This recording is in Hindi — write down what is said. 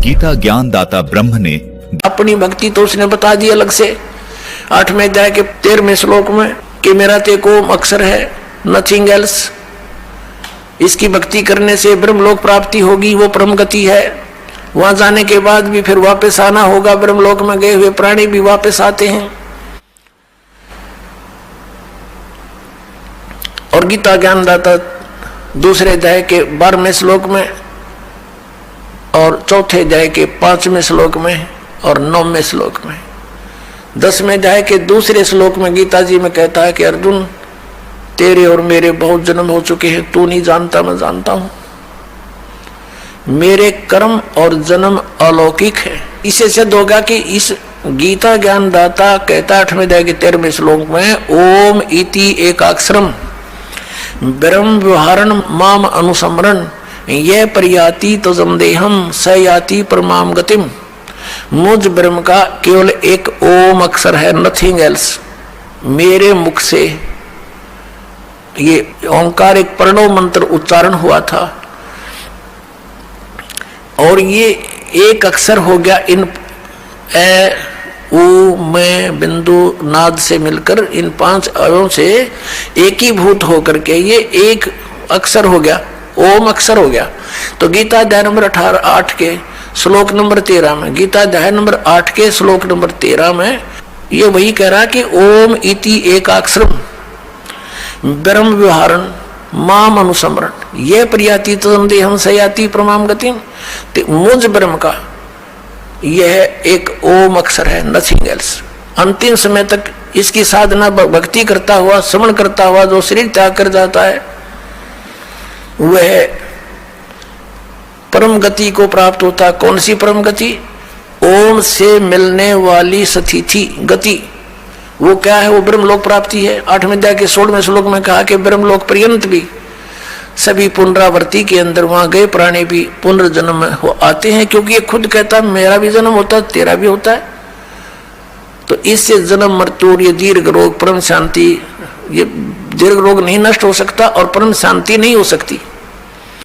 गीता ज्ञानदाता ब्रह्म ने अपनी भक्ति तो उसने बता दी अलग से 8वें अध्याय के 13वें श्लोक में कि मेरा तेको अक्षर है, नथिंग एल्स। इसकी भक्ति करने से ब्रह्मलोक प्राप्ति होगी, वो परम गति है। वहां जाने के बाद भी फिर वापस आना होगा। ब्रह्मलोक में गए हुए प्राणी भी वापस आते हैं। और गीता ज्ञानदाता दूसरे अध्याय के 12वें श्लोक में और चौथे अध्याय के 5वें श्लोक में और 9वें श्लोक में 10वें अध्याय के दूसरे श्लोक में गीता जी में कहता है कि अर्जुन, तेरे और मेरे बहुत जन्म हो चुके हैं, तू नहीं जानता, मैं जानता हूं। मेरे कर्म और जन्म अलौकिक है। इसे सिद्ध होगा कि इस गीता ज्ञानदाता कहता 8वें अध्याय के 13वें श्लोक में ओम इति एकाक्षरम ब्रह्म व्यवहारण माम अनुसमरण ये परियाति तो जमदेहम स याति परमाम गतिम। मुझ ब्रह्म का केवल एक ओम अक्षर है, नथिंग एल्स। मेरे मुख से ये ओंकार एक प्रणव मंत्र उच्चारण हुआ था और ये एक अक्षर हो गया इन ए उ में बिंदु नाद से मिलकर इन 5 अवयों से एकीभूत होकर के ये एक अक्षर हो गया, ओम अक्षर हो गया। तो गीता अध्याय नंबर 8 के श्लोक नंबर 13 में, गीता अध्याय नंबर 8 के श्लोक नंबर 13 में ये वही कह रहा कि ओम इति एकाक्षरम ब्रह्म व्यवहारण माम अनुसमरण ये प्रियाति तदे हम सयाति प्रमाम गतिम। मुझ ब्रह्म का यह एक ओम अक्षर है, नथिंग एल्स। अंतिम समय तक इसकी साधना भक्ति करता हुआ, श्रवण करता हुआ जो शरीर त्याग कर जाता है वह परम गति को प्राप्त होता। कौन सी परम गति? ओम से मिलने वाली स्थिति गति। वो क्या है? वो ब्रह्मलोक प्राप्ति है। 8वें अध्याय के 16वें श्लोक में कहा कि ब्रह्मलोक पर्यंत भी सभी पुनरावृत्ति के अंदर वहां गए प्राणी भी पुनर्जन्म हो आते हैं, क्योंकि ये खुद कहता है मेरा भी जन्म होता है, तेरा भी होता है। तो इससे जन्म मृत्यु, ये दीर्घ रोग, परम शांति, ये दीर्घ रोग नहीं नष्ट हो सकता और परम शांति नहीं हो सकती।